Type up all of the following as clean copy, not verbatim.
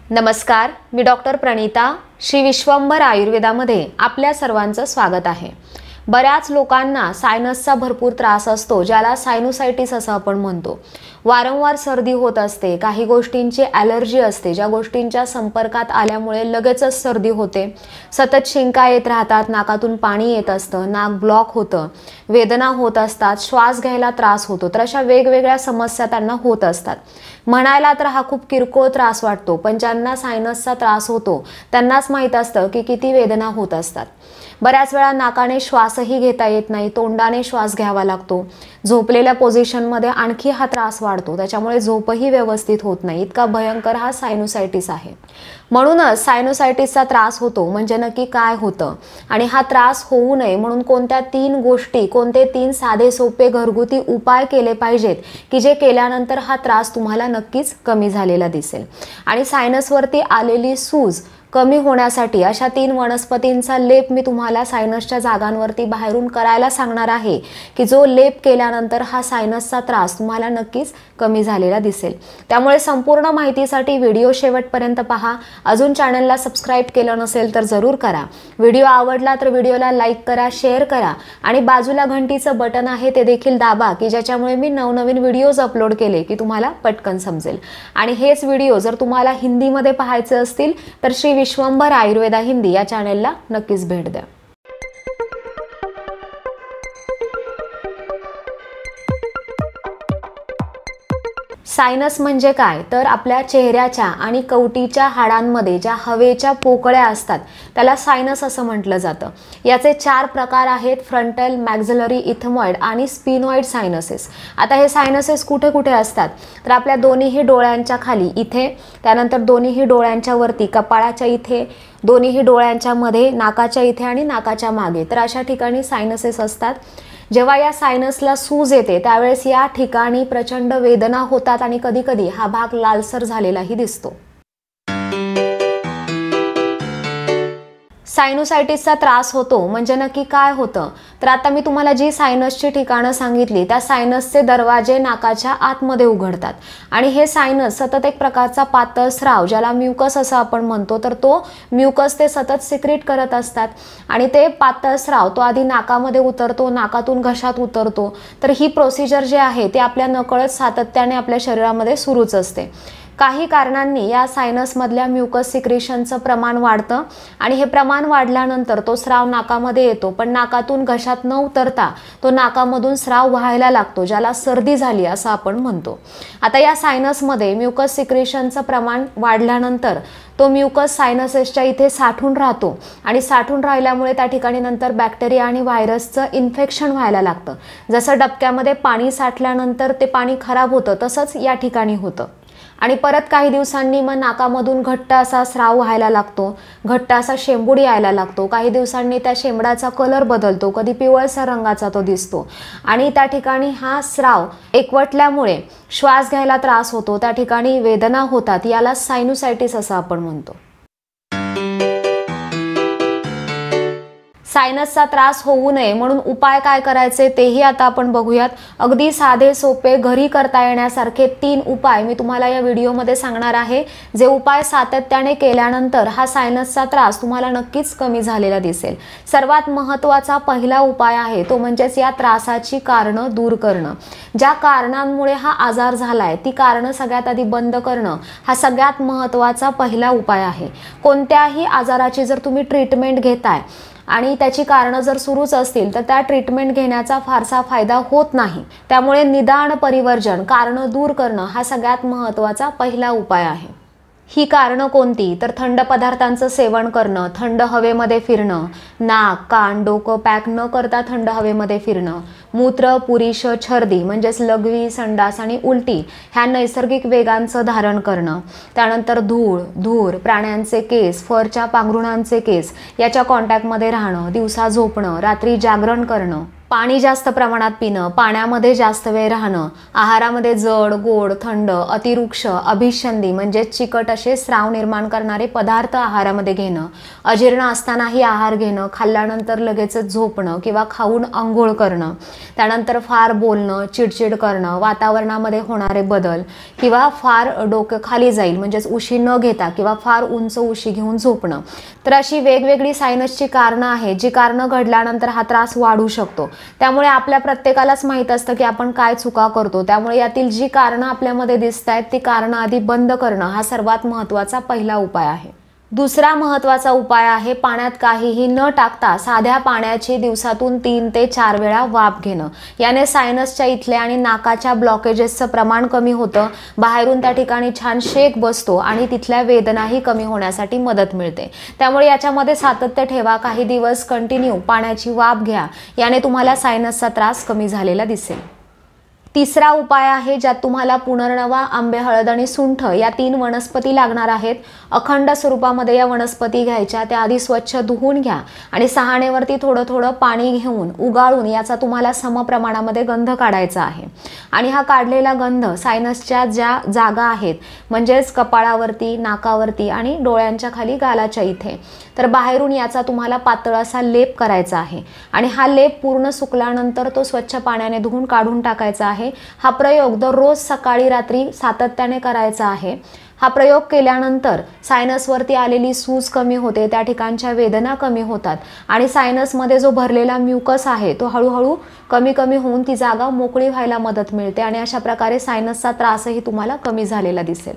नमस्कार, मी डॉक्टर प्रणिता श्री विश्वंभर आयुर्वेदामध्ये आपल्या सर्वांचं स्वागत आहे। बऱ्याच लोकांना सायनसचा भरपूर त्रास असतो, ज्याला सायनुसायटिस असं आपण म्हणतो। वारंवार सर्दी होत असते, काही गोष्टींची ॲलर्जी असते, ज्या गोष्टींच्या संपर्कात आल्यामुळे लगेचच सर्दी होते। सतत शिंका येत राहतात, नाकातून पाणी येत असतं, नाक ब्लॉक होतं, वेदना होत असतात, श्वास घ्यायला त्रास होतो। तर अशा वेगवेगळ्या समस्या त्यांना होत असतात। म्हणायला तर हा खूप किरकोळ त्रास वाटतो, पण ज्यांना सायनसचा त्रास होतो त्यांनाच माहित असतं की किती वेदना होत असतात। बऱ्याच वेळा नाकाने श्वासही घेता येत नाही, तोंडाने श्वास घ्यावा लागतो। झोपलेल्या पोझिशनमध्ये आणखी हा त्रास वाढतो, त्याच्यामुळे झोपही व्यवस्थित होत नाही। इतका भयंकर हा सायनुसायटिस आहे। म्हणूनच सायनुसायटिसचा त्रास होतो म्हणजे नक्की काय होतं आणि हा त्रास होऊ नये म्हणून कोणत्या 3 गोष्टी, कोणते 3 साधे सोपे घरगुती उपाय केले पाहिजेत की जे केल्यानंतर हा त्रास तुम्हाला नक्कीच कमी झालेला दिसेल। आणि सायनसवरती आलेली सूज कमी होण्यासाठी अशा 3 वनस्पतींचा लेप मी तुम्हाला सायनसच्या जागांवरती बाहेरून करायला सांगणार आहे की जो लेप केल्यानंतर हा सायनसचा त्रास तुम्हाला नक्कीच कमी झालेला दिसेल। त्यामुळे संपूर्ण माहितीसाठी व्हिडिओ शेवटपर्यंत पहा। अजून चॅनलला सबस्क्राइब केलं नसेल तर जरूर करा। व्हिडिओ आवडला तर व्हिडिओला लाईक करा, शेअर करा आणि बाजूला घंटीचं बटन आहे ते देखील दाबा की ज्याच्यामुळे मी नवनवीन व्हिडिओज अपलोड केले की तुम्हाला पटकन समजेल। आणि हेच व्हिडिओ जर तुम्हाला हिंदीमध्ये पाहायचे असतील तर श्री विश्वंभर आयुर्वेदा हिंदी या चॅनलला नक्कीच भेट द्या। सायनस म्हणजे काय तर आपल्या चेहऱ्याच्या आणि कवटीच्या हाडांमध्ये ज्या हवेच्या पोकळ्या असतात त्याला सायनस असं म्हटलं जातं। याचे 4 प्रकार आहेत, फ्रंटल, मॅक्झिलरी, इथमॉइड आणि स्पिनॉइड सायनसेस। आता हे सायनसेस कुठे कुठे असतात तर आपल्या दोन्हीही डोळ्यांच्या खाली इथे, त्यानंतर दोन्हीही डोळ्यांच्या वरती कपाळाच्या इथे, दोन्हीही डोळ्यांच्या मध्ये, नाकाच्या इथे आणि नाकाच्या मागे, तर अशा ठिकाणी सायनसेस असतात। जेव्हा या सायनसला सूज येते त्यावेळेस या ठिकाणी प्रचंड वेदना होतात आणि कधी-कधी हा भाग लालसर झालेलाही दिसतो। सायनुसायटिसचा त्रास होतो म्हणजे नक्की काय होतं तर आता मी तुम्हाला जी सायनसची ठिकाणं सांगितली त्या सायनसचे दरवाजे नाकाच्या आतमध्ये उघडतात आणि हे सायनस सतत एक प्रकारचा पातळ स्राव, ज्याला म्युकस असं आपण म्हणतो, तर तो म्युकस ते सतत सिक्रेट करत असतात आणि ते पातळ स्राव तो आधी नाकामध्ये उतरतो, नाकातून घशात उतरतो। तर ही प्रोसिजर जी आहे ती आपल्या नकळत सातत्याने आपल्या शरीरामध्ये सुरूच असते। काही कारणांनी या सायनसमधल्या म्युकस सिक्रेशनचं प्रमाण वाढतं आणि हे प्रमाण वाढल्यानंतर तो स्राव नाकामध्ये येतो, पण नाकातून घशात न उतरता तो नाकामधून स्राव व्हायला लागतो, ज्याला सर्दी झाली असं आपण म्हणतो। आता या सायनसमध्ये म्युकस सिक्रेशनचं प्रमाण वाढल्यानंतर तो म्युकस सायनसेसच्या इथे साठून राहतो आणि साठून राहिल्यामुळे त्या ठिकाणी नंतर बॅक्टेरिया आणि व्हायरसचं इन्फेक्शन व्हायला लागतं। जसं डबक्यामध्ये पाणी साठल्यानंतर ते पाणी खराब होतं तसंच या ठिकाणी होतं आणि परत काही दिवसांनी मग नाकामधून घट्ट असा स्राव व्हायला लागतो, घट्ट असा शेंबूड यायला लागतो। काही दिवसांनी त्या शेंबडाचा कलर बदलतो, कधी पिवळसर रंगाचा तो दिसतो आणि त्या ठिकाणी हा स्राव एकवटल्यामुळे श्वास घ्यायला त्रास होतो, त्या ठिकाणी वेदना होतात, याला सायनुसायटिस असं आपण म्हणतो। सायनसचा त्रास होऊ नये म्हणून उपाय काय करायचे तेही आता आपण बघूयात। अगदी साधे सोपे घरी करता येण्यासारखे 3 उपाय मी तुम्हाला या व्हिडिओमध्ये सांगणार आहे, जे उपाय सातत्याने केल्यानंतर हा सायनसचा त्रास तुम्हाला नक्कीच कमी झालेला दिसेल। सर्वात महत्त्वाचा पहिला उपाय आहे तो म्हणजेच या त्रासाची कारणं दूर करणं। ज्या कारणांमुळे हा आजार झालाय ती कारणं सगळ्यात आधी बंद करणं हा सगळ्यात महत्त्वाचा पहिला उपाय आहे। कोणत्याही आजाराची जर तुम्ही ट्रीटमेंट घेताय आणि त्याची कारणं जर सुरूच असतील तर त्या ट्रीटमेंट घेण्याचा फारसा फायदा होत नाही। त्यामुळे निदान परिवर्जन, कारणं दूर करणं हा सगळ्यात महत्त्वाचा पहिला उपाय आहे। ही कारणं कोणती तर थंड पदार्थांचं सेवन करणं, थंड हवेमध्ये फिरणं, नाक, कान, डोकं पॅक न करता थंड हवेमध्ये फिरणं, मूत्र, पुरीश, छर्दी म्हणजेच लघवी, संडास आणि उलटी ह्या नैसर्गिक वेगांचं धारण करणं, त्यानंतर धूर, प्राण्यांचे केस, फरच्या पांघरुणांचे केस याच्या कॉन्टॅक्टमध्ये राहणं, दिवसा झोपणं, रात्री जागरण करणं, पाणी जास्त प्रमाणात पिणं, पाण्यामध्ये जास्त वेळ राहणं, आहारामध्ये जड, गोड, थंड, अतिरुक्ष, अभिषंधी म्हणजे चिकट असे स्राव निर्माण करणारे पदार्थ आहारामध्ये घेणं, अजीर्ण असतानाही आहार घेणं, खाल्ल्यानंतर लगेचच झोपणं किंवा खाऊन अंघोळ करणं, त्यानंतर फार बोलणं, चिडचिड करणं, वातावरणामध्ये होणारे बदल किंवा फार डोकं खाली जाईल म्हणजेच उशी न घेता किंवा फार उंच उशी घेऊन झोपणं. तर अशी वेगवेगळी सायनसची कारणं आहेत जी कारणं घडल्यानंतर हा त्रास वाढू शकतो. त्यामुळे आपल्या प्रत्येकालाच माहित असतं की आपण काय चुका करतो. त्यामुळे यातील जी कारणं आपल्यामध्ये दिसत आहेत ती कारणं आधी बंद करणं हा सर्वात महत्त्वाचा पहिला उपाय आहे. दुसरा महत्त्वाचा उपाय आहे पाण्यात काहीही न टाकता साध्या पाण्याची दिवसातून 3 ते 4 वेळा वाफ घेणं. याने सायनसच्या इथले आणि नाकाच्या ब्लॉकेजेसचं प्रमाण कमी होतं, बाहेरून त्या ठिकाणी छान शेक बसतो आणि तिथल्या वेदनाही कमी होण्यासाठी मदत मिळते. त्यामुळे याच्यामध्ये सातत्य ठेवा, काही दिवस कंटिन्यू पाण्याची वाफ घ्या, याने तुम्हाला सायनसचा त्रास कमी झालेला दिसेल. तिसरा उपाय आहे ज्यात तुम्हाला पुनर्नवा, आंबे, हळद आणि सुंठ या 3 वनस्पती लागणार आहेत. अखंड स्वरूपामध्ये या वनस्पती घ्यायच्या, त्या आधी स्वच्छ धुवून घ्या आणि सहाणेवरती थोडं थोडं पाणी घेऊन उगाळून याचा तुम्हाला समप्रमाणामध्ये गंध काढायचा आहे. आणि हा काढलेला गंध सायनसच्या ज्या जागा आहेत म्हणजेच कपाळावरती, नाकावरती आणि डोळ्यांच्या खाली गालाच्या इथे, तर बाहेरून याचा तुम्हाला पातळ असा लेप करायचा आहे. आणि हा लेप पूर्ण सुकल्यानंतर तो स्वच्छ पाण्याने धुवून काढून टाकायचा आहे. हा प्रयोग दररोज सकाळी रात्री सातत्याने करायचा आहे. हा प्रयोग केल्यानंतर सायनसवरती आलेली सूज कमी होते, त्या ठिकाणच्या वेदना कमी होतात आणि सायनसमध्ये जो भरलेला म्युकस आहे तो हळूहळू कमी कमी होऊन ती जागा मोकळी व्हायला मदत मिळते आणि अशा प्रकारे सायनसचा त्रासही तुम्हाला कमी झालेला दिसेल.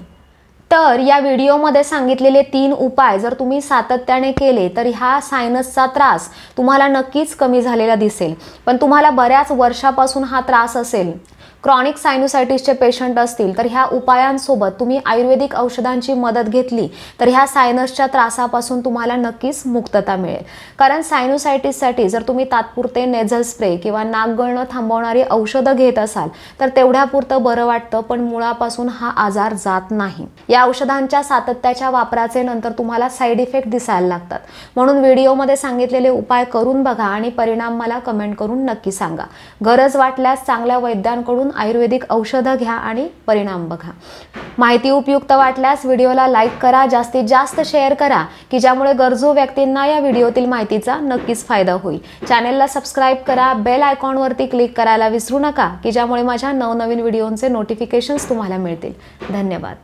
तर या व्हिडिओमध्ये सांगितलेले 3 उपाय जर तुम्ही सातत्याने केले तर हा सायनसचा त्रास तुम्हाला नक्कीच कमी झालेला दिसेल. पण तुम्हाला बऱ्याच वर्षापासून हा त्रास असेल, क्रॉनिक सायनुसायटिसचे पेशंट असतील, तर ह्या उपायांसोबत तुम्ही आयुर्वेदिक औषधांची मदत घेतली तर ह्या सायनसच्या त्रासापासून तुम्हाला नक्कीच मुक्तता मिळेल. कारण सायनुसायटिससाठी जर तुम्ही तात्पुरते नेझल स्प्रे किंवा नाक गळणं थांबवणारी औषधं घेत असाल तर तेवढ्यापुरतं बरं वाटतं, पण मुळापासून हा आजार जात नाही. या औषधांच्या सातत्याच्या वापराचे नंतर तुम्हाला साईड इफेक्ट दिसायला लागतात. म्हणून व्हिडिओमध्ये सांगितलेले उपाय करून बघा आणि परिणाम मला कमेंट करून नक्की सांगा. गरज वाटल्यास चांगल्या वैद्यांकडून आयुर्वेदिक औषधं घ्या आणि परिणाम बघा. माहिती उपयुक्त वाटल्यास व्हिडिओला लाईक करा, जास्तीत जास्त शेअर करा की ज्यामुळे गरजू व्यक्तींना या व्हिडिओतील माहितीचा नक्कीच फायदा होईल. चॅनेलला सबस्क्राईब करा, बेल आयकॉनवरती क्लिक करायला विसरू नका की ज्यामुळे माझ्या नवनवीन व्हिडिओंचे नोटिफिकेशन्स तुम्हाला मिळतील. धन्यवाद.